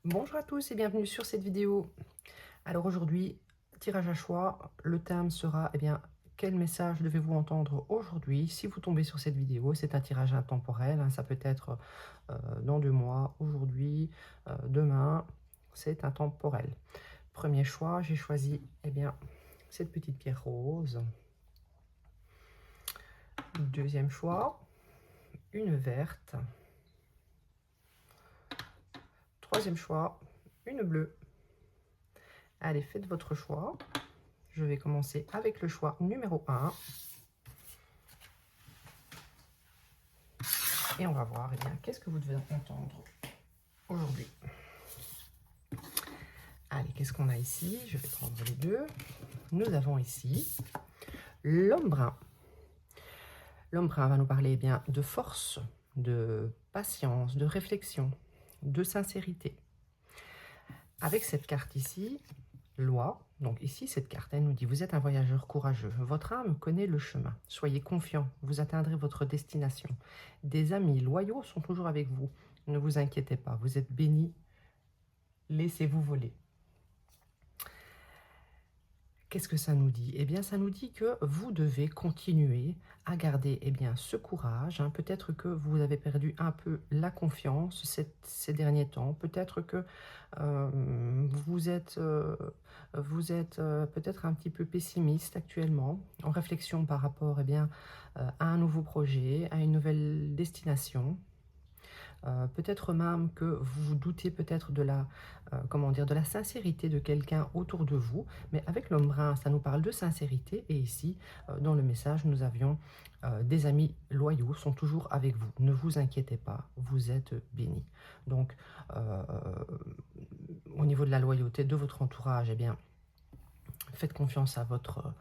Bonjour à tous et bienvenue sur cette vidéo. Alors aujourd'hui, tirage à choix, le thème sera, quel message devez-vous entendre aujourd'hui si vous tombez sur cette vidéo? C'est un tirage intemporel, hein, ça peut être dans 2 mois, aujourd'hui, demain, c'est intemporel. Premier choix, j'ai choisi, cette petite pierre rose. Deuxième choix, une verte. Troisième choix, une bleue. Allez, faites votre choix. Je vais commencer avec le choix numéro 1. Et on va voir, qu'est-ce que vous devez entendre aujourd'hui. Allez, qu'est-ce qu'on a ici? Je vais prendre les deux. Nous avons ici l'homme brun. L'homme brun va nous parler de force, de patience, de réflexion, de sincérité. Avec cette carte ici, loi, donc ici cette carte, elle nous dit: vous êtes un voyageur courageux, votre âme connaît le chemin, soyez confiant, vous atteindrez votre destination. Des amis loyaux sont toujours avec vous, ne vous inquiétez pas, vous êtes bénis, laissez-vous voler. Qu'est-ce que ça nous dit? Eh bien, ça nous dit que vous devez continuer à garder ce courage. Peut-être que vous avez perdu un peu la confiance ces derniers temps. Peut-être que vous êtes peut-être un petit peu pessimiste actuellement, en réflexion par rapport à un nouveau projet, à une nouvelle destination. Peut-être même que vous vous doutez peut-être de la, comment dire, de la sincérité de quelqu'un autour de vous, mais avec l'homme brun, ça nous parle de sincérité, et ici, dans le message, nous avions des amis loyaux sont toujours avec vous. Ne vous inquiétez pas, vous êtes bénis. Donc, euh, au niveau de la loyauté de votre entourage, faites confiance à votre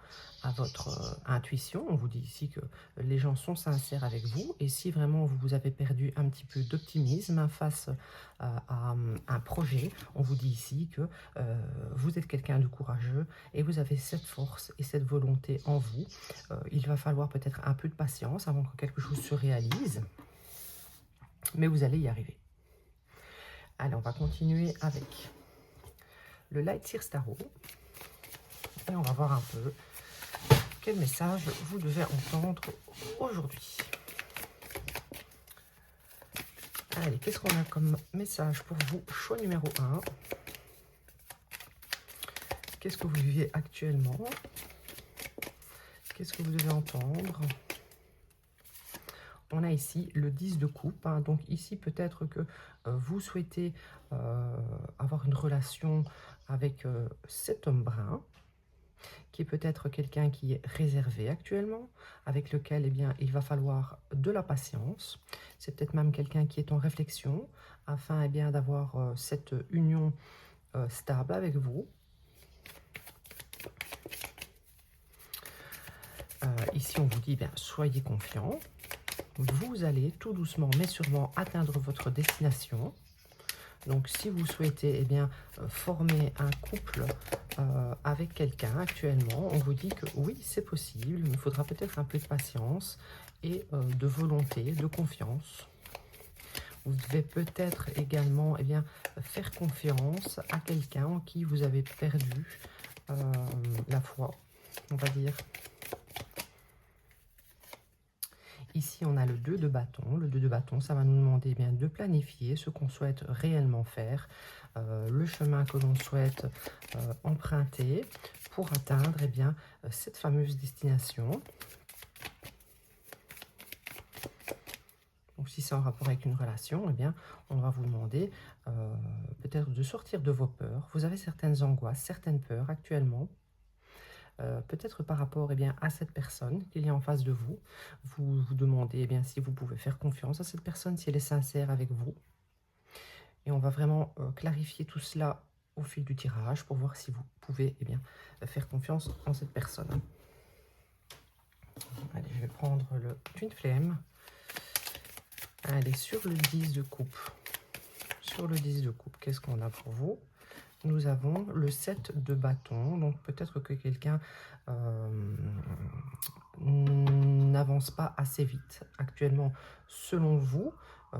intuition. On vous dit ici que les gens sont sincères avec vous. Et si vraiment vous avez perdu un petit peu d'optimisme face à un projet, on vous dit ici que vous êtes quelqu'un de courageux et vous avez cette force et cette volonté en vous. Il va falloir peut-être un peu de patience avant que quelque chose se réalise, mais vous allez y arriver. Allez, on va continuer avec le Light Seer Tarot. Et on va voir un peu quel message vous devez entendre aujourd'hui. Allez, qu'est-ce qu'on a comme message pour vous? Choix numéro 1. Qu'est-ce que vous vivez actuellement? Qu'est-ce que vous devez entendre? On a ici le 10 de coupe. Donc ici, peut-être que vous souhaitez avoir une relation avec cet homme brun, qui est peut-être quelqu'un qui est réservé actuellement, avec lequel il va falloir de la patience. C'est peut-être même quelqu'un qui est en réflexion, afin d'avoir cette union stable avec vous. Ici, on vous dit, soyez confiants. Vous allez tout doucement mais sûrement atteindre votre destination. Donc, si vous souhaitez former un couple avec quelqu'un actuellement, on vous dit que oui, c'est possible. Il faudra peut-être un peu de patience et de volonté, de confiance. Vous devez peut-être également faire confiance à quelqu'un en qui vous avez perdu la foi, on va dire. Ici, on a le 2 de bâton. Le 2 de bâton, ça va nous demander de planifier ce qu'on souhaite réellement faire, le chemin que l'on souhaite emprunter pour atteindre cette fameuse destination. Donc, si c'est en rapport avec une relation, on va vous demander peut-être de sortir de vos peurs. Vous avez certaines angoisses, certaines peurs actuellement. Peut-être par rapport à cette personne qu'il y a en face de vous. Vous vous demandez si vous pouvez faire confiance à cette personne, si elle est sincère avec vous. Et on va vraiment clarifier tout cela au fil du tirage pour voir si vous pouvez faire confiance en cette personne. Allez, je vais prendre le Twin Flame. Allez, sur le 10 de coupe. Sur le 10 de coupe, qu'est-ce qu'on a pour vous? Nous avons le 7 de bâton, donc peut-être que quelqu'un n'avance pas assez vite actuellement selon vous,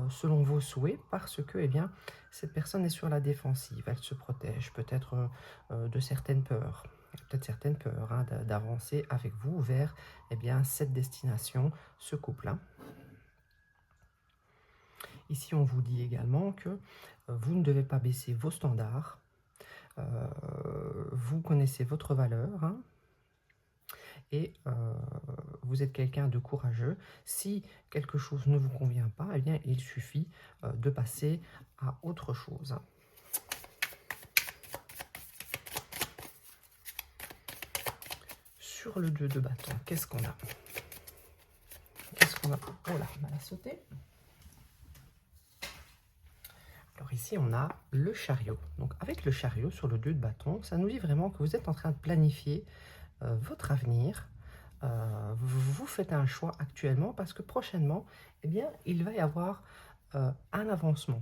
selon vos souhaits, parce que, eh bien, cette personne est sur la défensive, elle se protège peut-être de certaines peurs. Peut-être certaines peurs hein, d'avancer avec vous vers eh bien, cette destination, ce couple. Hein. Ici, on vous dit également que vous ne devez pas baisser vos standards. Vous connaissez votre valeur hein, et vous êtes quelqu'un de courageux. Si quelque chose ne vous convient pas, eh bien, il suffit de passer à autre chose. Sur le 2 de bâton, qu'est-ce qu'on a? Qu'est-ce qu'on a? Oh là, on a sauté. Alors ici, on a le chariot. Donc avec le chariot sur le 2 de bâton, ça nous dit vraiment que vous êtes en train de planifier votre avenir. Vous faites un choix actuellement parce que prochainement, eh bien, il va y avoir un avancement.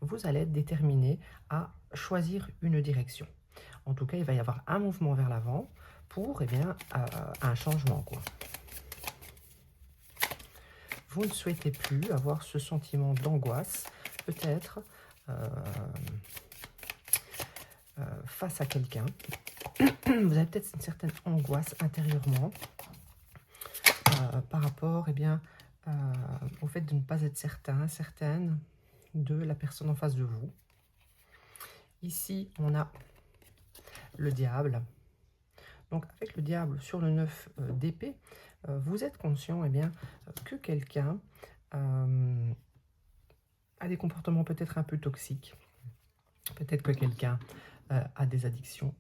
Vous allez être déterminé à choisir une direction. En tout cas, il va y avoir un mouvement vers l'avant pour eh bien, un changement, quoi. Vous ne souhaitez plus avoir ce sentiment d'angoisse, peut-être face à quelqu'un. Vous avez peut-être une certaine angoisse intérieurement par rapport eh bien, au fait de ne pas être certaine de la personne en face de vous. Ici, on a le diable. Donc, avec le diable sur le 9 d'épée, vous êtes conscient eh bien, que quelqu'un a des comportements peut-être un peu toxiques. Peut-être que quelqu'un a des addictions.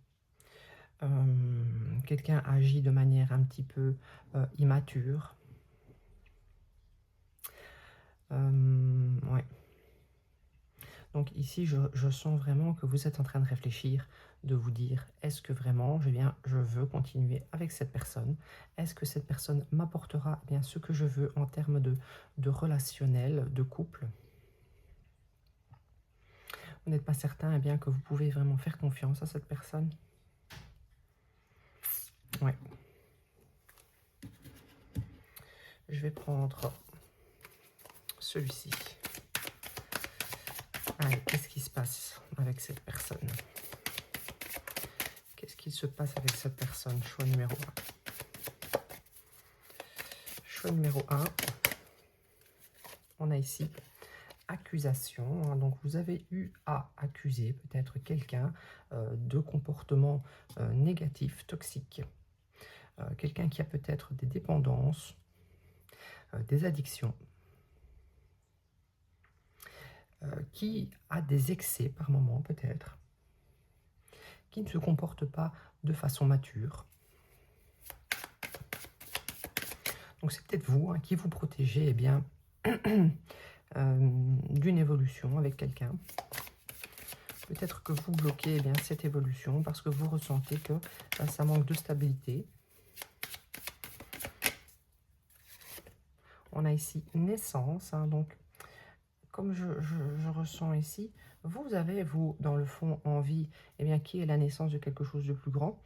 Quelqu'un agit de manière un petit peu immature. Ouais. Donc ici, je sens vraiment que vous êtes en train de réfléchir, de vous dire, est-ce que vraiment je veux continuer avec cette personne? Est-ce que cette personne m'apportera bien ce que je veux en termes de relationnel, de couple? Vous n'êtes pas certain eh bien, que vous pouvez vraiment faire confiance à cette personne? Ouais. Je vais prendre celui-ci. Allez, qu'est-ce qui se passe avec cette personne? Qu'est-ce qui se passe avec cette personne? Choix numéro 1. Choix numéro 1. On a ici accusation. Hein, donc, vous avez eu à accuser peut-être quelqu'un de comportement négatif, toxique. Quelqu'un qui a peut-être des dépendances, des addictions. Qui a des excès par moment peut-être, qui ne se comporte pas de façon mature. Donc c'est peut-être vous hein, qui vous protégez eh bien, d'une évolution avec quelqu'un. Peut-être que vous bloquez eh bien, cette évolution parce que vous ressentez que ça manque de stabilité. On a ici naissance, hein, donc comme je ressens ici, vous avez, vous, dans le fond, envie, eh bien, qui est la naissance de quelque chose de plus grand,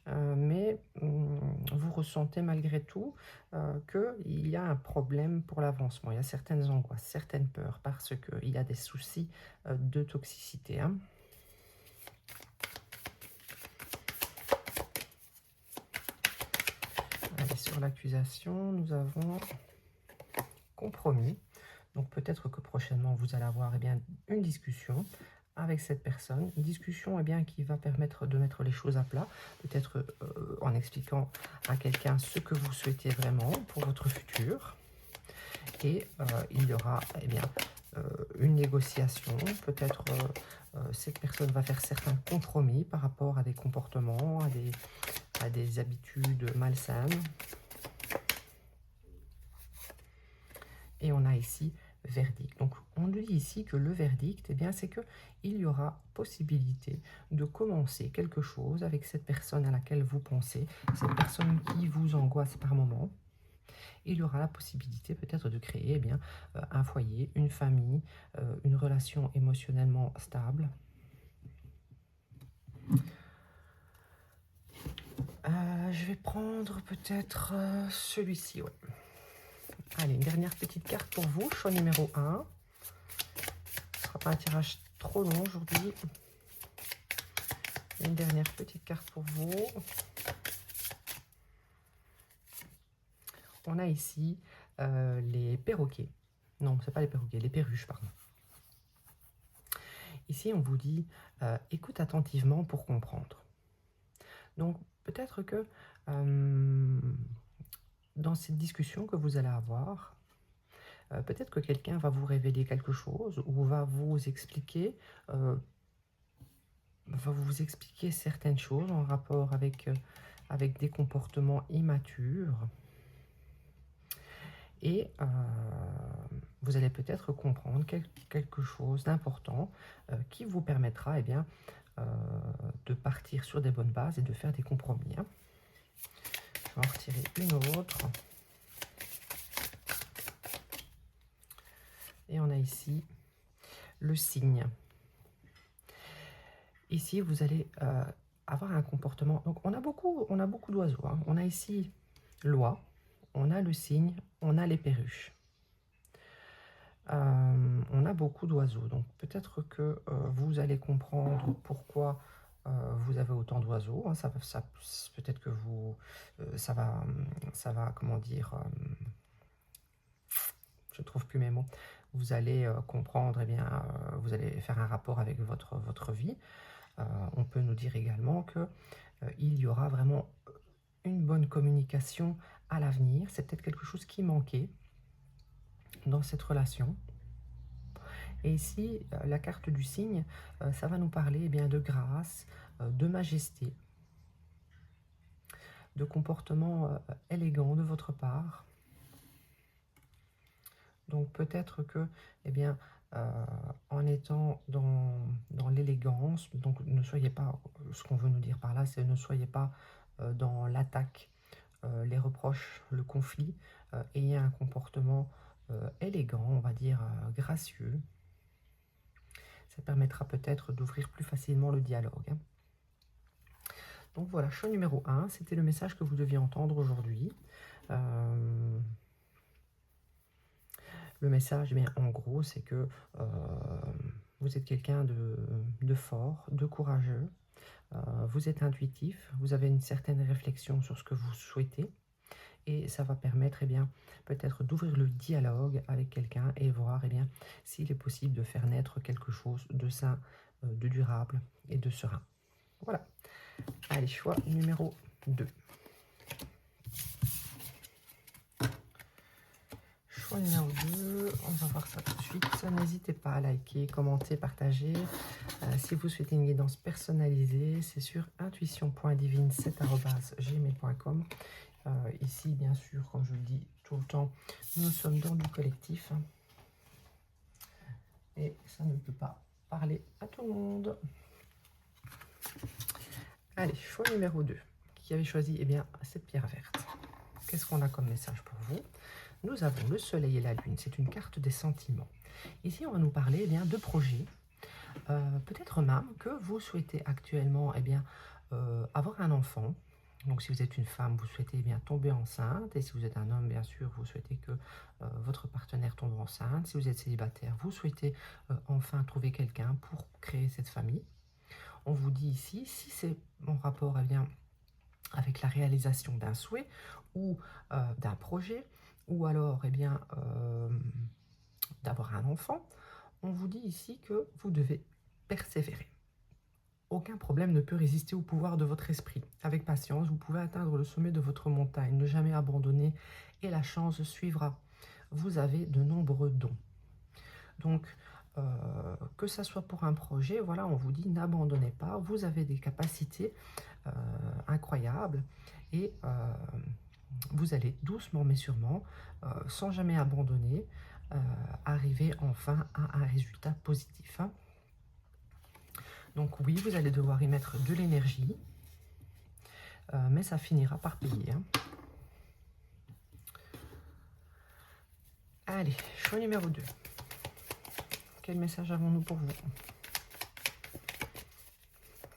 mais vous ressentez malgré tout qu'il y a un problème pour l'avancement. Il y a certaines angoisses, certaines peurs, parce qu'il y a des soucis de toxicité. Hein. Allez, sur l'accusation, nous avons compromis. Donc peut-être que prochainement, vous allez avoir eh bien, une discussion avec cette personne. Une discussion eh bien, qui va permettre de mettre les choses à plat. Peut-être en expliquant à quelqu'un ce que vous souhaitez vraiment pour votre futur. Et il y aura eh bien, une négociation. Peut-être cette personne va faire certains compromis par rapport à des comportements, à des habitudes malsaines. Et on a ici verdict. Donc, on nous dit ici que le verdict, eh bien, c'est qu'il y aura possibilité de commencer quelque chose avec cette personne à laquelle vous pensez, cette personne qui vous angoisse par moment. Il y aura la possibilité peut-être de créer eh bien, un foyer, une famille, une relation émotionnellement stable. Je vais prendre peut-être celui-ci, ouais. Allez, une dernière petite carte pour vous, choix numéro 1. fera pas un tirage trop long aujourd'hui. Une dernière petite carte pour vous. On a ici les perroquets. Non, c'est pas les perroquets, les perruches, pardon. Ici, on vous dit écoute attentivement pour comprendre. Donc, peut-être que dans cette discussion que vous allez avoir, peut-être que quelqu'un va vous révéler quelque chose ou va vous expliquer certaines choses en rapport avec des comportements immatures. Et vous allez peut-être comprendre quelque chose d'important qui vous permettra de partir sur des bonnes bases et de faire des compromis. Hein. Je vais en retirer une autre. Et on a ici le cygne. Ici, vous allez avoir un comportement. Donc, on a beaucoup d'oiseaux. Hein. On a ici l'oie, on a le cygne, on a les perruches. On a beaucoup d'oiseaux. Donc, peut-être que vous allez comprendre pourquoi vous avez autant d'oiseaux. Hein. Peut-être que ça va, comment dire, je ne trouve plus mes mots. Vous allez comprendre, vous allez faire un rapport avec votre vie. On peut nous dire également que il y aura vraiment une bonne communication à l'avenir. C'est peut-être quelque chose qui manquait dans cette relation. Et ici, la carte du cygne, ça va nous parler de grâce, de majesté, de comportement élégant de votre part. Donc peut-être que, en étant dans l'élégance, donc ne soyez pas, ce qu'on veut nous dire par là, c'est ne soyez pas dans l'attaque, les reproches, le conflit, ayez un comportement élégant, on va dire gracieux. Ça permettra peut-être d'ouvrir plus facilement le dialogue. Hein. Donc voilà, choix numéro 1, c'était le message que vous deviez entendre aujourd'hui. Le message, en gros, c'est que vous êtes quelqu'un de fort, de courageux, vous êtes intuitif, vous avez une certaine réflexion sur ce que vous souhaitez, et ça va permettre peut-être d'ouvrir le dialogue avec quelqu'un et voir s'il est possible de faire naître quelque chose de sain, de durable et de serein. Voilà. Allez, choix numéro 2. Choix numéro 2, on va voir ça tout de suite. N'hésitez pas à liker, commenter, partager. Si vous souhaitez une guidance personnalisée, c'est sur intuition.divine7@gmail.com. Ici, bien sûr, comme je le dis tout le temps, nous sommes dans du collectif. Et ça ne peut pas parler à tout le monde. Allez, choix numéro 2. Qui avait choisi cette pierre verte. Qu'est-ce qu'on a comme message pour vous? Nous avons le soleil et la lune. C'est une carte des sentiments. Ici, on va nous parler de projets. Peut-être même que vous souhaitez actuellement avoir un enfant. Donc, si vous êtes une femme, vous souhaitez tomber enceinte. Et si vous êtes un homme, bien sûr, vous souhaitez que votre partenaire tombe enceinte. Si vous êtes célibataire, vous souhaitez enfin trouver quelqu'un pour créer cette famille. On vous dit ici, si c'est en rapport avec la réalisation d'un souhait ou d'un projet, ou alors d'avoir un enfant, on vous dit ici que vous devez persévérer. Aucun problème ne peut résister au pouvoir de votre esprit. Avec patience, vous pouvez atteindre le sommet de votre montagne, ne jamais abandonner et la chance suivra. Vous avez de nombreux dons. Donc, que ça soit pour un projet, voilà, on vous dit n'abandonnez pas, vous avez des capacités incroyables et vous allez doucement mais sûrement, sans jamais abandonner, arriver enfin à un résultat positif. Hein. Donc oui, vous allez devoir y mettre de l'énergie, mais ça finira par payer. Hein. Allez, choix numéro 2. Quel message avons-nous pour vous?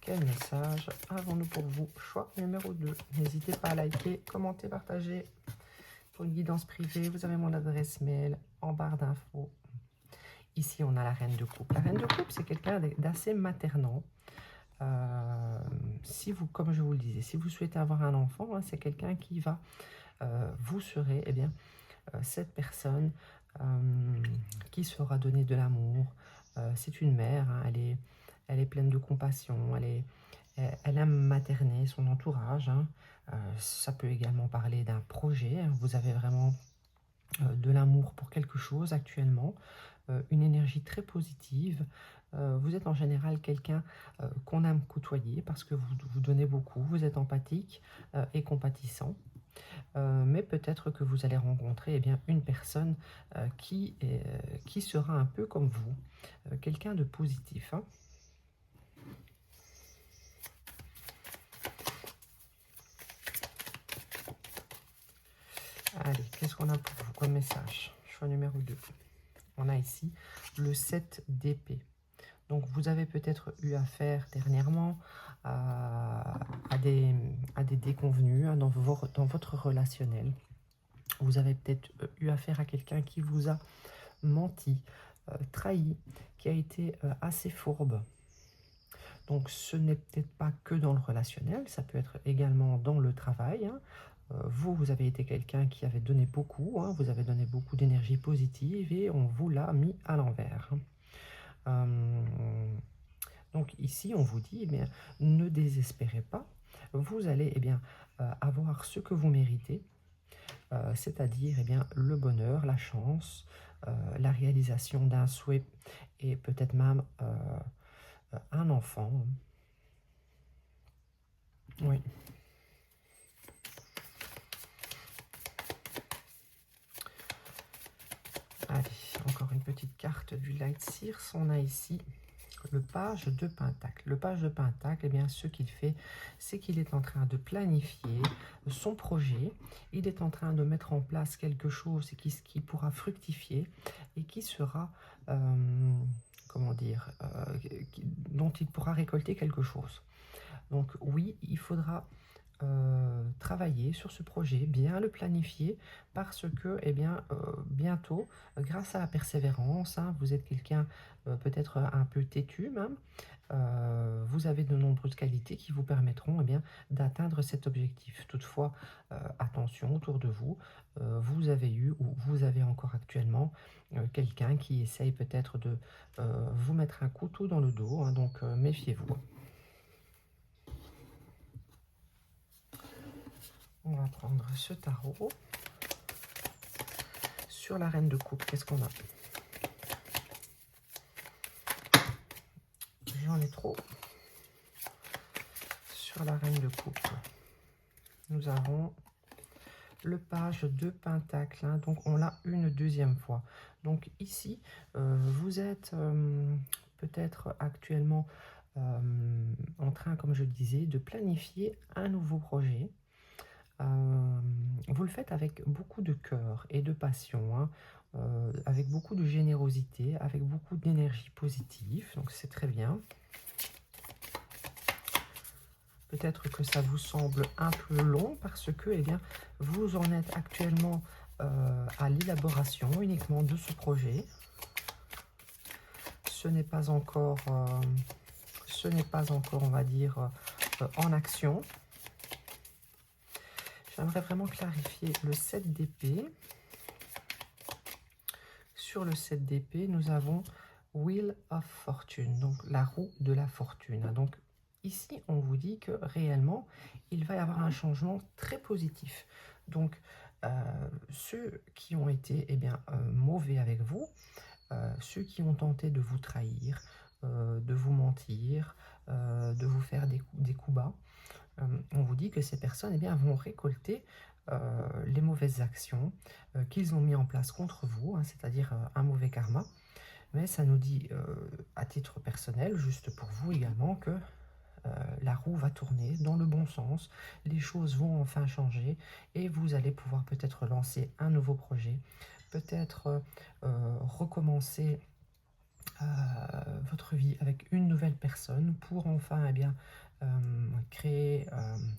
Quel message avons-nous pour vous? Choix numéro 2. N'hésitez pas à liker, commenter, partager. Pour une guidance privée, vous avez mon adresse mail en barre d'infos. ici, on a la reine de coupe. La reine de coupe, c'est quelqu'un d'assez maternant. Si vous, comme je vous le disais, si vous souhaitez avoir un enfant, hein, c'est quelqu'un qui va, vous serez, eh bien, cette personne qui saura donner de l'amour. C'est une mère, hein, elle est pleine de compassion, elle aime materner son entourage. Hein. Ça peut également parler d'un projet. Hein. Vous avez vraiment de l'amour pour quelque chose actuellement, une énergie très positive. Vous êtes en général quelqu'un qu'on aime côtoyer parce que vous donnez beaucoup, vous êtes empathique et compatissant. Mais peut-être que vous allez rencontrer eh bien, une personne qui sera un peu comme vous, quelqu'un de positif. Hein. Allez, qu'est-ce qu'on a pour vous comme message? Choix numéro 2. On a ici le 7 d'épée. Donc vous avez peut-être eu affaire dernièrement à des déconvenues hein, dans votre relationnel. Vous avez peut-être eu affaire à quelqu'un qui vous a menti, trahi, qui a été assez fourbe. Donc ce n'est peut-être pas que dans le relationnel, ça peut être également dans le travail. Hein. Vous avez été quelqu'un qui avait donné beaucoup, hein, vous avez donné beaucoup d'énergie positive et on vous l'a mis à l'envers. Donc ici, on vous dit, eh bien, ne désespérez pas, vous allez eh bien, avoir ce que vous méritez, c'est-à-dire eh bien, le bonheur, la chance, la réalisation d'un souhait et peut-être même un enfant. Oui. Allez, encore une petite carte du Light Seers. On a ici le page de Pentacle. Le page de Pentacle, eh bien, ce qu'il fait, c'est qu'il est en train de planifier son projet. Il est en train de mettre en place quelque chose qui pourra fructifier et qui sera, comment dire, dont il pourra récolter quelque chose. Donc oui, il faudra travailler sur ce projet, bien le planifier, parce que eh bien, bientôt, grâce à la persévérance, hein, vous êtes quelqu'un peut-être un peu têtu même, vous avez de nombreuses qualités qui vous permettront eh bien, d'atteindre cet objectif. Toutefois, attention autour de vous, vous avez eu ou vous avez encore actuellement quelqu'un qui essaye peut-être de vous mettre un couteau dans le dos, hein, donc méfiez-vous. On va prendre ce tarot. Sur la reine de coupe, qu'est-ce qu'on a? J'en ai trop. Sur la reine de coupe, nous avons le page de Pentacle. Hein, donc on l'a une deuxième fois. Donc ici, vous êtes peut-être actuellement en train, comme je disais, de planifier un nouveau projet. Vous le faites avec beaucoup de cœur et de passion, hein, avec beaucoup de générosité, avec beaucoup d'énergie positive, donc c'est très bien. Peut-être que ça vous semble un peu long parce que eh bien, vous en êtes actuellement à l'élaboration uniquement de ce projet. Ce n'est pas encore, on va dire, en action. J'aimerais vraiment clarifier le 7 d'épée. Sur le 7 d'épée, nous avons Wheel of Fortune, donc la roue de la fortune. Donc ici, on vous dit que réellement, il va y avoir un changement très positif. Donc ceux qui ont été eh bien, mauvais avec vous, ceux qui ont tenté de vous trahir, de vous mentir, de vous faire des coups bas, on vous dit que ces personnes eh bien, vont récolter les mauvaises actions qu'ils ont mis en place contre vous, hein, c'est-à-dire un mauvais karma. Mais ça nous dit, à titre personnel, juste pour vous également, que la roue va tourner dans le bon sens, les choses vont enfin changer et vous allez pouvoir peut-être lancer un nouveau projet, peut-être recommencer votre vie avec une nouvelle personne pour enfin eh bien, créer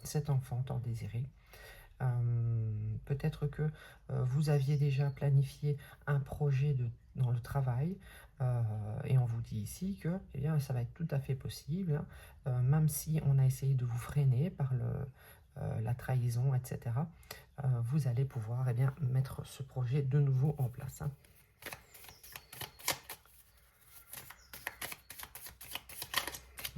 cet enfant tant désiré. Peut-être que vous aviez déjà planifié un projet dans le travail, et on vous dit ici que eh bien, ça va être tout à fait possible, hein, même si on a essayé de vous freiner par la trahison, etc. Vous allez pouvoir eh bien, mettre ce projet de nouveau en place, hein.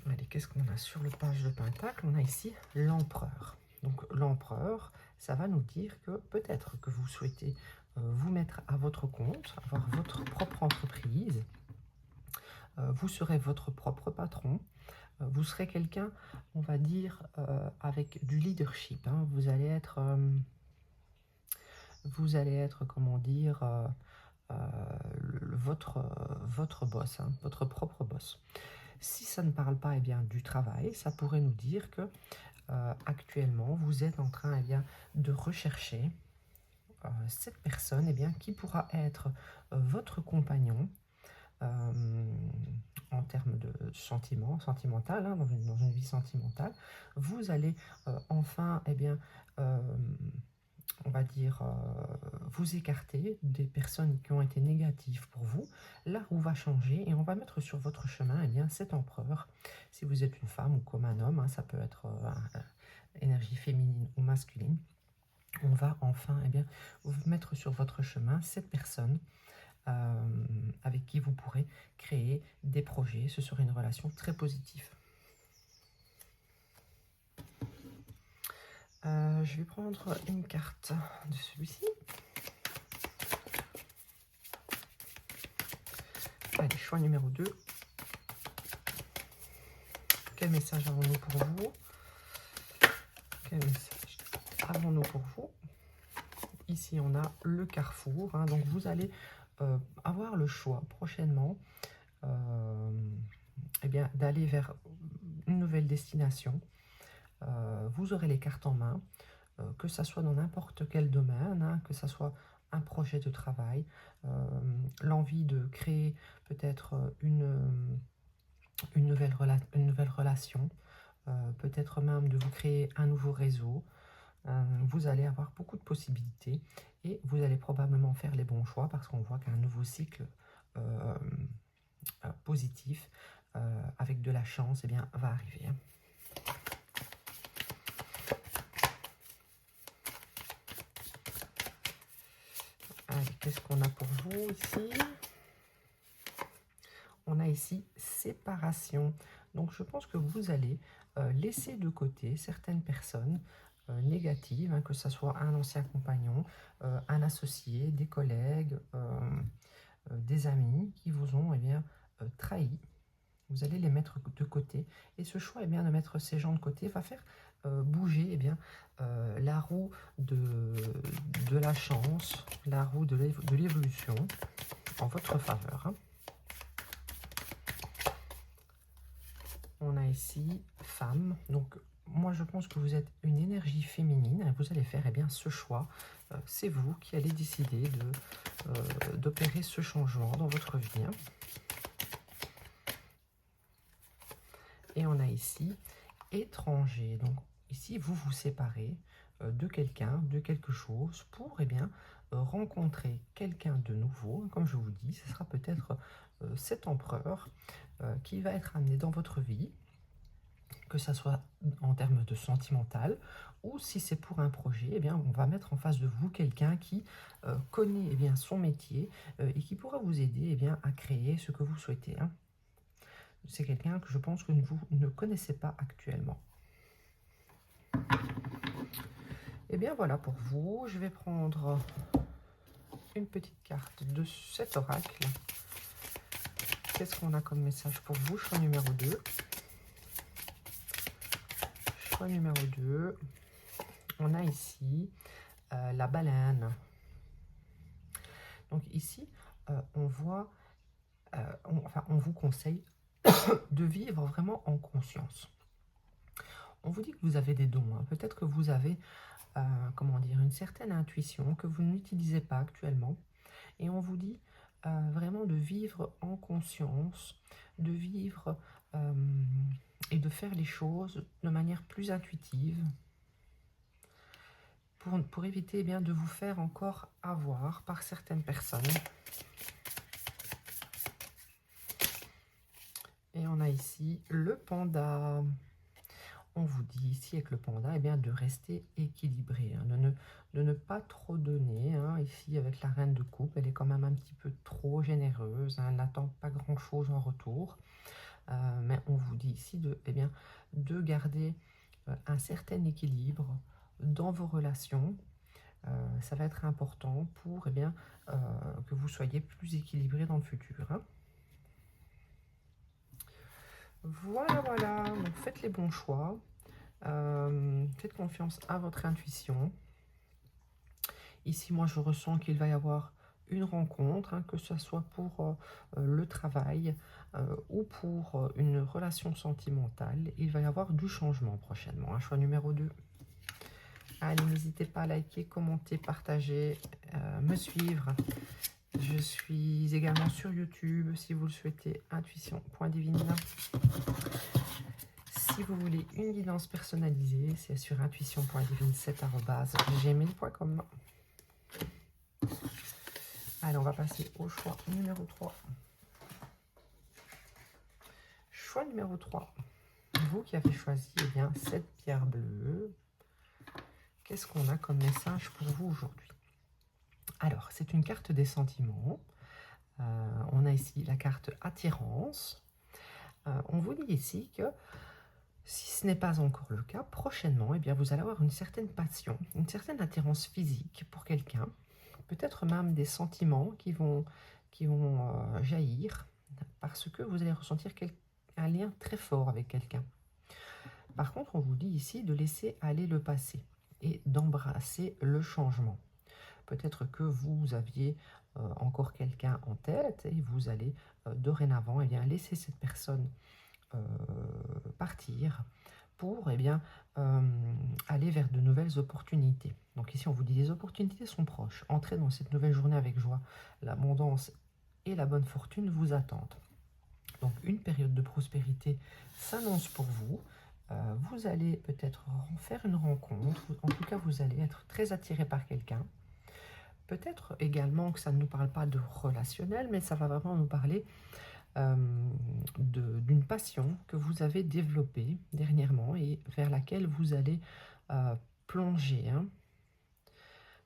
Allez, qu'est-ce qu'on a sur le page de Pentacle? On a ici l'Empereur. Donc l'Empereur, ça va nous dire que peut-être que vous souhaitez vous mettre à votre compte, avoir votre propre entreprise. Vous serez votre propre patron. Vous serez quelqu'un, on va dire, avec du leadership, hein. Vous allez être, comment dire, votre boss, hein, votre propre boss. Si ça ne parle pas eh bien, du travail, ça pourrait nous dire que actuellement, vous êtes en train eh bien, de rechercher cette personne eh bien, qui pourra être votre compagnon en termes de sentimental, hein, dans une vie sentimentale. Vous allez enfin, eh bien, on va dire, vous écarter des personnes qui ont été négatives pour vous. La roue va changer et on va mettre sur votre chemin eh bien, cet empereur. Si vous êtes une femme ou comme un homme, hein, ça peut être énergie féminine ou masculine. On va enfin eh bien, vous mettre sur votre chemin cette personne avec qui vous pourrez créer des projets. Ce serait une relation très positive. Je vais prendre une carte de celui-ci. Allez, choix numéro 2. Quel message avons-nous pour vous? Quel message avons-nous pour vous? Ici, on a le carrefour, hein, donc vous allez avoir le choix prochainement eh bien, d'aller vers une nouvelle destination. Vous aurez les cartes en main, que ce soit dans n'importe quel domaine, hein, que ce soit un projet de travail, l'envie de créer peut-être une nouvelle relation, peut-être même de vous créer un nouveau réseau. Vous allez avoir beaucoup de possibilités et vous allez probablement faire les bons choix parce qu'on voit qu'un nouveau cycle positif avec de la chance eh bien, va arriver. Allez, qu'est-ce qu'on a pour vous ici? On a ici séparation. Donc je pense que vous allez laisser de côté certaines personnes négatives, hein, que ce soit un ancien compagnon, un associé, des collègues, des amis qui vous ont eh bien, trahi. Vous allez les mettre de côté. Et ce choix eh bien, de mettre ces gens de côté va faire bouger eh bien, la roue de la chance, la roue de l'évolution en votre faveur, hein. On a ici femme. Donc, moi, je pense que vous êtes une énergie féminine et vous allez faire eh bien, ce choix. C'est vous qui allez décider d'opérer ce changement dans votre vie, hein. Et on a ici étranger. Donc, ici, vous vous séparez de quelqu'un, de quelque chose pour eh bien, rencontrer quelqu'un de nouveau. Comme je vous dis, ce sera peut-être cet empereur qui va être amené dans votre vie, que ça soit en termes de sentimental, ou si c'est pour un projet, eh bien, on va mettre en face de vous quelqu'un qui connaît eh bien, son métier et qui pourra vous aider eh bien, à créer ce que vous souhaitez, hein. C'est quelqu'un que je pense que vous ne connaissez pas actuellement. Et bien voilà pour vous. Je vais prendre une petite carte de cet oracle. Qu'est-ce qu'on a comme message pour vous? Choix numéro 2. Choix numéro 2. On a ici la baleine. Donc ici, on voit, on vous conseille de vivre vraiment en conscience. On vous dit que vous avez des dons, hein. Peut-être que vous avez, comment dire, une certaine intuition que vous n'utilisez pas actuellement. Et on vous dit vraiment de vivre en conscience, de vivre et de faire les choses de manière plus intuitive, pour éviter eh bien, de vous faire encore avoir par certaines personnes. Et on a ici le panda. On vous dit ici avec le panda eh bien, de rester équilibré, hein, de ne pas trop donner. Hein. Ici avec la reine de coupe, elle est quand même un petit peu trop généreuse, hein, elle n'attend pas grand-chose en retour. Mais on vous dit ici eh bien, de garder un certain équilibre dans vos relations. Ça va être important pour eh bien, que vous soyez plus équilibré dans le futur. Hein. Voilà, voilà. Donc faites les bons choix. Faites confiance à votre intuition. Ici, moi, je ressens qu'il va y avoir une rencontre, hein, que ce soit pour le travail ou pour une relation sentimentale. Il va y avoir du changement prochainement. Hein. Choix numéro 2. Allez, n'hésitez pas à liker, commenter, partager, me suivre. Je suis également sur YouTube, si vous le souhaitez, intuition.divine. Si vous voulez une guidance personnalisée, c'est sur intuition.divine7@gmail.com. Allez, on va passer au choix numéro 3. Choix numéro 3. Vous qui avez choisi eh bien, cette pierre bleue, qu'est-ce qu'on a comme message pour vous aujourd'hui? Alors, c'est une carte des sentiments. On a ici la carte attirance. On vous dit ici que si ce n'est pas encore le cas, prochainement, eh bien, vous allez avoir une certaine passion, une certaine attirance physique pour quelqu'un, peut-être même des sentiments qui vont jaillir parce que vous allez ressentir un lien très fort avec quelqu'un. Par contre, on vous dit ici de laisser aller le passé et d'embrasser le changement. Peut-être que vous aviez encore quelqu'un en tête et vous allez dorénavant eh bien, laisser cette personne partir pour eh bien, aller vers de nouvelles opportunités. Donc ici, on vous dit les opportunités sont proches. Entrez dans cette nouvelle journée avec joie. L'abondance et la bonne fortune vous attendent. Donc une période de prospérité s'annonce pour vous. Vous allez peut-être faire une rencontre. En tout cas, vous allez être très attiré par quelqu'un. Peut-être également que ça ne nous parle pas de relationnel, mais ça va vraiment nous parler d'une passion que vous avez développée dernièrement et vers laquelle vous allez plonger. Hein.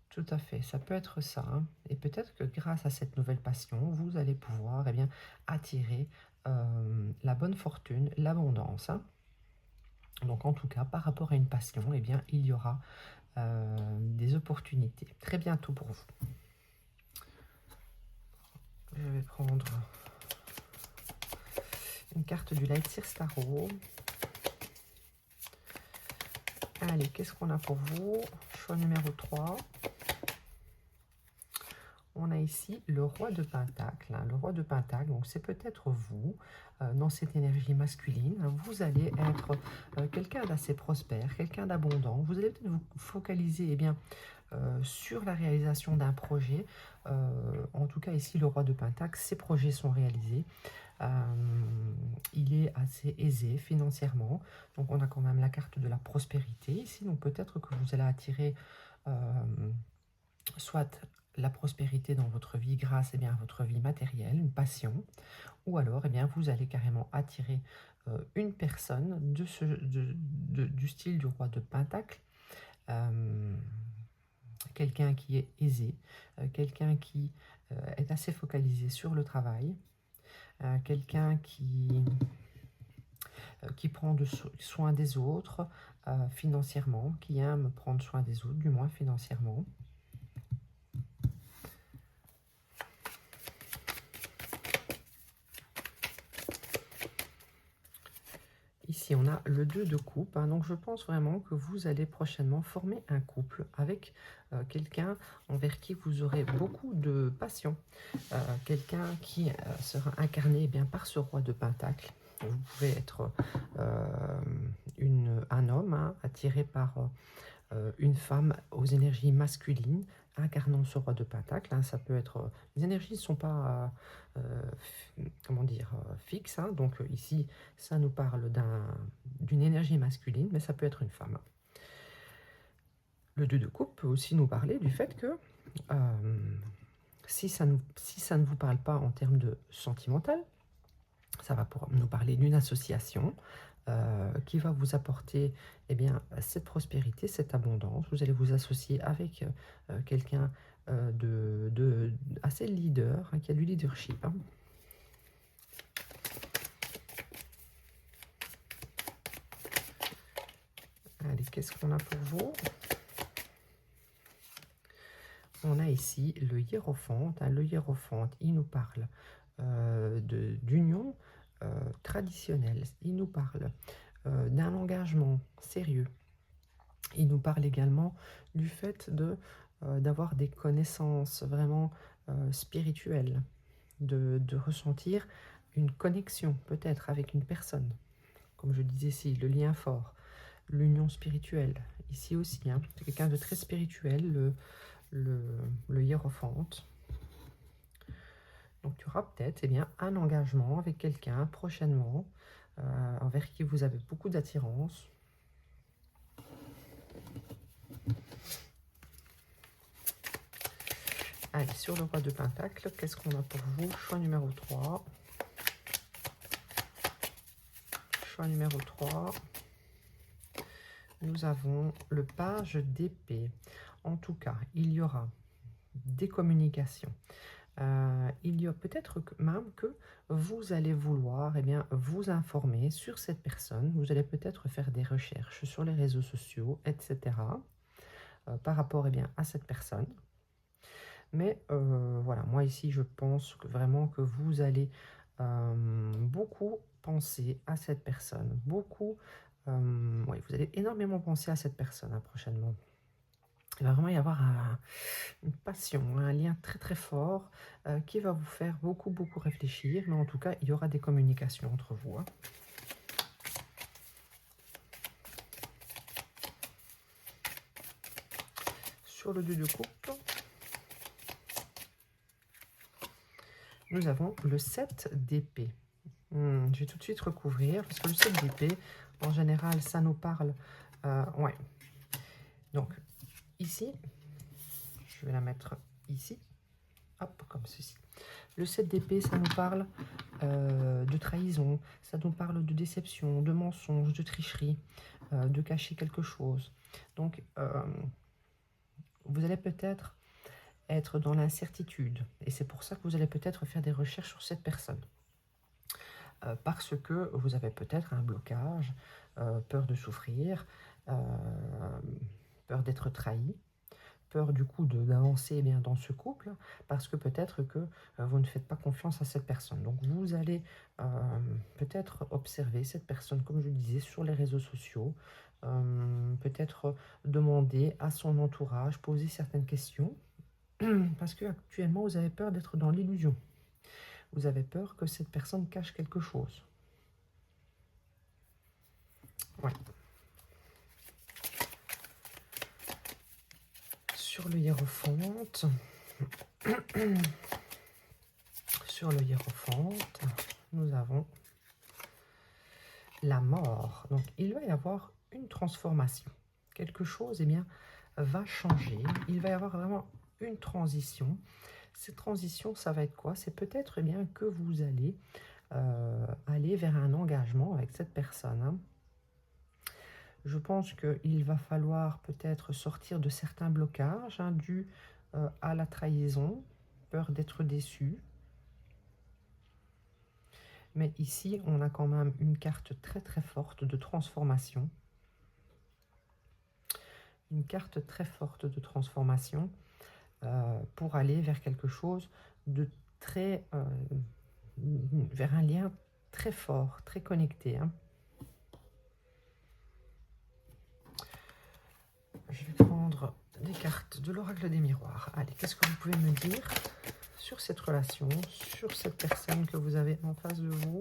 Tout à fait, ça peut être ça. Hein. Et peut-être que grâce à cette nouvelle passion, vous allez pouvoir eh bien, attirer la bonne fortune, l'abondance. Hein. Donc en tout cas, par rapport à une passion, eh bien, il y aura des opportunités très bientôt pour vous. Je vais prendre une carte du Light Seer Tarot. Allez, qu'est-ce qu'on a pour vous? Choix numéro 3. On a ici le roi de Pentacle. Hein. Le roi de Pentacle, donc c'est peut-être vous, dans cette énergie masculine. Hein. Vous allez être quelqu'un d'assez prospère, quelqu'un d'abondant. Vous allez peut-être vous focaliser eh bien, sur la réalisation d'un projet. En tout cas, ici, le roi de Pentacle, ses projets sont réalisés. Il est assez aisé financièrement. Donc, on a quand même la carte de la prospérité ici. Donc, peut-être que vous allez attirer soit la prospérité dans votre vie grâce eh bien, à votre vie matérielle, une passion, ou alors eh bien, vous allez carrément attirer une personne du style du roi de Pentacle, quelqu'un qui est aisé, quelqu'un qui est assez focalisé sur le travail, quelqu'un qui prend soin des autres financièrement, qui aime prendre soin des autres, du moins financièrement. Ici, on a le 2 de coupe, hein, donc je pense vraiment que vous allez prochainement former un couple avec quelqu'un envers qui vous aurez beaucoup de passion, quelqu'un qui sera incarné eh bien, par ce roi de Pentacle. Vous pouvez être un homme hein, attiré par une femme aux énergies masculines, incarnant ce roi de Pentacle. Hein, ça peut être, les énergies ne sont pas comment dire, fixes. Hein, donc ici, ça nous parle d'une énergie masculine, mais ça peut être une femme. Le 2 de coupe peut aussi nous parler du fait que si ça ne vous parle pas en termes de sentimental, ça va nous parler d'une association qui va vous apporter eh bien, cette prospérité, cette abondance. Vous allez vous associer avec quelqu'un assez leader, qui a du leadership. Hein. Allez, qu'est-ce qu'on a pour vous? On a ici le hiérophante. Hein. Le hiérophante, il nous parle d'union traditionnelle. Il nous parle d'un engagement sérieux. Il nous parle également du fait d'avoir des connaissances vraiment spirituelles, de ressentir une connexion peut-être avec une personne. Comme je disais ici, le lien fort, l'union spirituelle. Ici aussi, hein, c'est quelqu'un de très spirituel, le hiérophante. Donc, tu auras peut-être un engagement avec quelqu'un prochainement, envers qui vous avez beaucoup d'attirance. Allez, sur le roi de Pentacle, qu'est-ce qu'on a pour vous? Choix numéro 3. Choix numéro 3. Nous avons le page d'épée. En tout cas, il y aura des communications. Il y a peut-être même que vous allez vouloir vous informer sur cette personne. Vous allez peut-être faire des recherches sur les réseaux sociaux, etc. Par rapport à cette personne. Mais voilà, moi ici, je pense vraiment que vous allez beaucoup penser à cette personne. Oui, vous allez énormément penser à cette personne prochainement. Il va vraiment y avoir une passion, un lien très très fort qui va vous faire beaucoup réfléchir. Mais en tout cas, il y aura des communications entre vous. Hein. Sur le 2 de coupe, nous avons le 7 d'épée. Je vais tout de suite recouvrir, parce que le 7 d'épée, en général, ça nous parle... ouais. Donc, ici, je vais la mettre ici. Hop, comme ceci. Le 7 d'épée, ça nous parle de trahison, ça nous parle de déception, de mensonge, de tricherie, de cacher quelque chose. Donc, vous allez peut-être être dans l'incertitude. Et c'est pour ça que vous allez peut-être faire des recherches sur cette personne. Parce que vous avez peut-être un blocage, peur de souffrir, peur d'être trahi, peur du coup d'avancer dans ce couple, parce que peut-être que vous ne faites pas confiance à cette personne. Donc vous allez peut-être observer cette personne, comme je le disais, sur les réseaux sociaux, peut-être demander à son entourage, poser certaines questions, parce que actuellement vous avez peur d'être dans l'illusion. Vous avez peur que cette personne cache quelque chose. Ouais. Sur le hiérophante, nous avons la mort. Donc, il va y avoir une transformation. Quelque chose, va changer. Il va y avoir vraiment une transition. Cette transition, ça va être quoi? C'est peut-être que vous allez aller vers un engagement avec cette personne. Hein. Je pense qu'il va falloir peut-être sortir de certains blocages dus à la trahison, peur d'être déçu. Mais ici, on a quand même une carte très très forte de transformation. Une carte très forte de transformation pour aller vers quelque chose de très... vers un lien très fort, très connecté. Hein. Je vais prendre des cartes de l'oracle des miroirs. Allez, qu'est-ce que vous pouvez me dire sur cette relation, sur cette personne que vous avez en face de vous?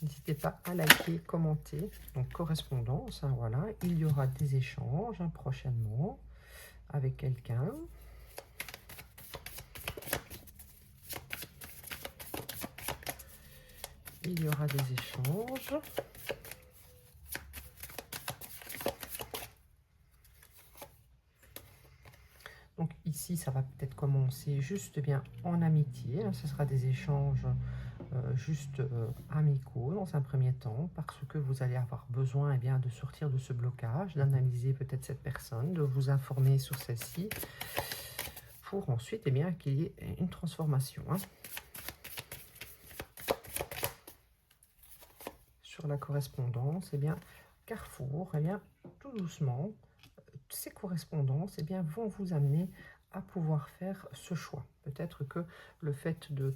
N'hésitez pas à liker, commenter. Donc, correspondance, hein, voilà. Il y aura des échanges prochainement avec quelqu'un. Il y aura des échanges. ici, ça va peut-être commencer juste bien en amitié. Hein, ce sera des échanges juste amicaux dans un premier temps, parce que vous allez avoir besoin bien, de sortir de ce blocage, d'analyser peut-être cette personne, de vous informer sur celle-ci, pour ensuite bien, qu'il y ait une transformation. Hein. Sur la correspondance, bien, Carrefour, bien, tout doucement, ces correspondances bien, vont vous amener à pouvoir faire ce choix. Peut-être que le fait de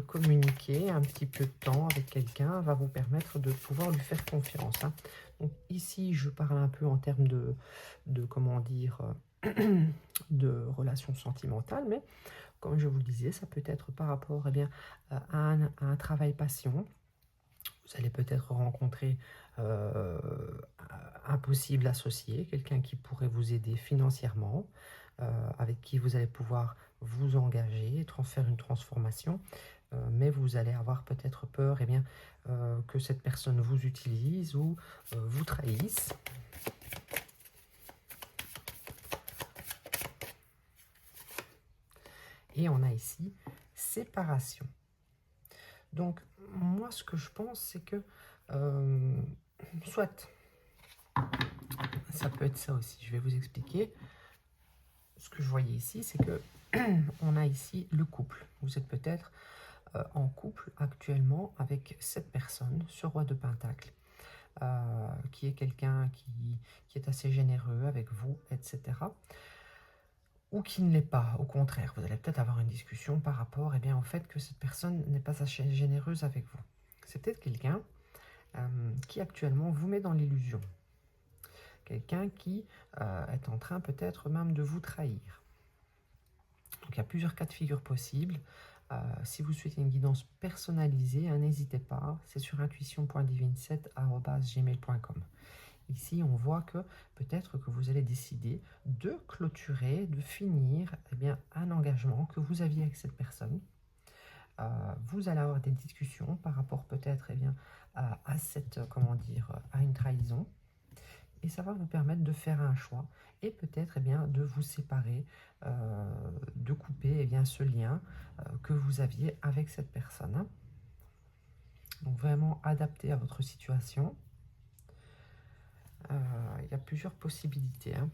communiquer un petit peu de temps avec quelqu'un va vous permettre de pouvoir lui faire confiance. Hein. Donc ici, je parle un peu en termes de comment dire, de relations sentimentales, mais comme je vous le disais, ça peut être par rapport bien, à un travail passion. Vous allez peut-être rencontrer euh, un possible associé, quelqu'un qui pourrait vous aider financièrement, avec qui vous allez pouvoir vous engager, faire une transformation, mais vous allez avoir peut-être peur bien, que cette personne vous utilise ou vous trahisse. Et on a ici séparation. Donc, moi, ce que je pense, c'est que soit, ça peut être ça aussi, je vais vous expliquer. Ce que je voyais ici, c'est que on a ici le couple. Vous êtes peut-être en couple actuellement avec cette personne, ce roi de Pentacle, qui est quelqu'un qui est assez généreux avec vous, etc. Ou qui ne l'est pas, au contraire. Vous allez peut-être avoir une discussion par rapport au fait que cette personne n'est pas assez généreuse avec vous. C'est peut-être quelqu'un qui actuellement vous met dans l'illusion. Quelqu'un qui est en train peut-être même de vous trahir. Donc il y a plusieurs cas de figure possibles. Si vous souhaitez une guidance personnalisée, n'hésitez pas, c'est sur intuition.divine7@gmail.com. Ici, on voit que peut-être que vous allez décider de clôturer, de finir un engagement que vous aviez avec cette personne. Vous allez avoir des discussions par rapport peut-être à cette, à une trahison. Et ça va vous permettre de faire un choix et peut-être de vous séparer, de couper ce lien que vous aviez avec cette personne. Hein. Donc vraiment adapté à votre situation. Il y a plusieurs possibilités. Hein.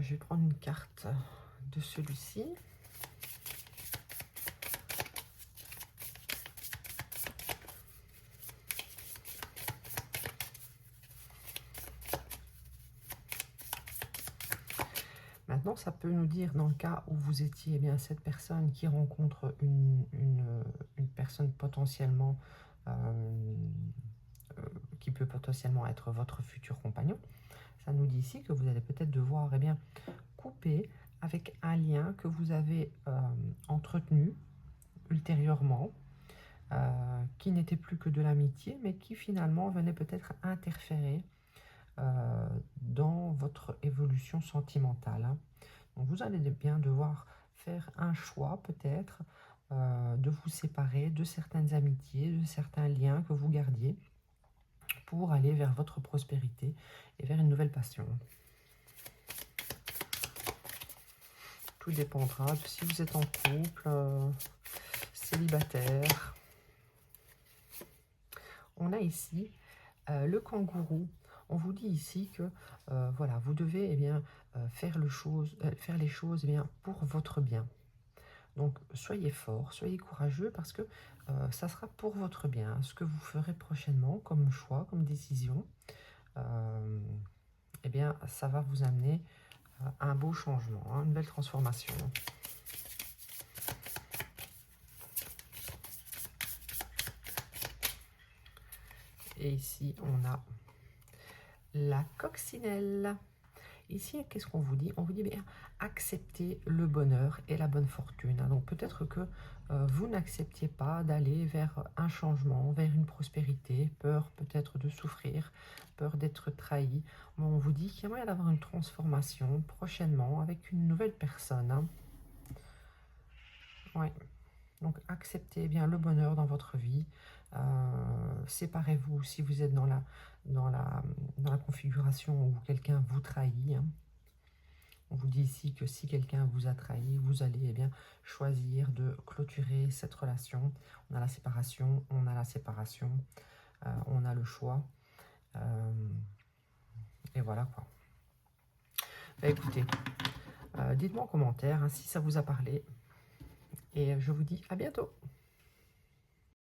Je vais prendre une carte de celui-ci. Maintenant, ça peut nous dire, dans le cas où vous étiez cette personne qui rencontre une personne potentiellement, qui peut potentiellement être votre futur compagnon, ça nous dit ici que vous allez peut-être devoir couper avec un lien que vous avez entretenu ultérieurement, qui n'était plus que de l'amitié, mais qui finalement venait peut-être interférer dans votre évolution sentimentale. Hein. Donc vous allez bien devoir faire un choix peut-être de vous séparer de certaines amitiés, de certains liens que vous gardiez pour aller vers votre prospérité et vers une nouvelle passion. Tout dépendra de si vous êtes en couple, célibataire. On a ici le kangourou. On vous dit ici que voilà, vous devez faire les choses pour votre bien. Donc soyez fort, soyez courageux parce que ça sera pour votre bien. Ce que vous ferez prochainement comme choix, comme décision, ça va vous amener à un beau changement, hein, une belle transformation. Et ici, on a la coccinelle. Ici, qu'est-ce qu'on vous dit? On vous dit bien accepter le bonheur et la bonne fortune. Donc peut-être que vous n'acceptiez pas d'aller vers un changement, vers une prospérité, peur peut-être de souffrir, peur d'être trahi. Bon, on vous dit qu'il y a moyen d'avoir une transformation prochainement avec une nouvelle personne. Hein. Ouais. Donc acceptez bien le bonheur dans votre vie. Séparez-vous si vous êtes dans la configuration où quelqu'un vous trahit. Hein. On vous dit ici que si quelqu'un vous a trahi, vous allez eh bien, choisir de clôturer cette relation. On a la séparation, on a la séparation, on a le choix. Et voilà quoi. Bah, écoutez, dites-moi en commentaire hein, si ça vous a parlé. Et je vous dis à bientôt.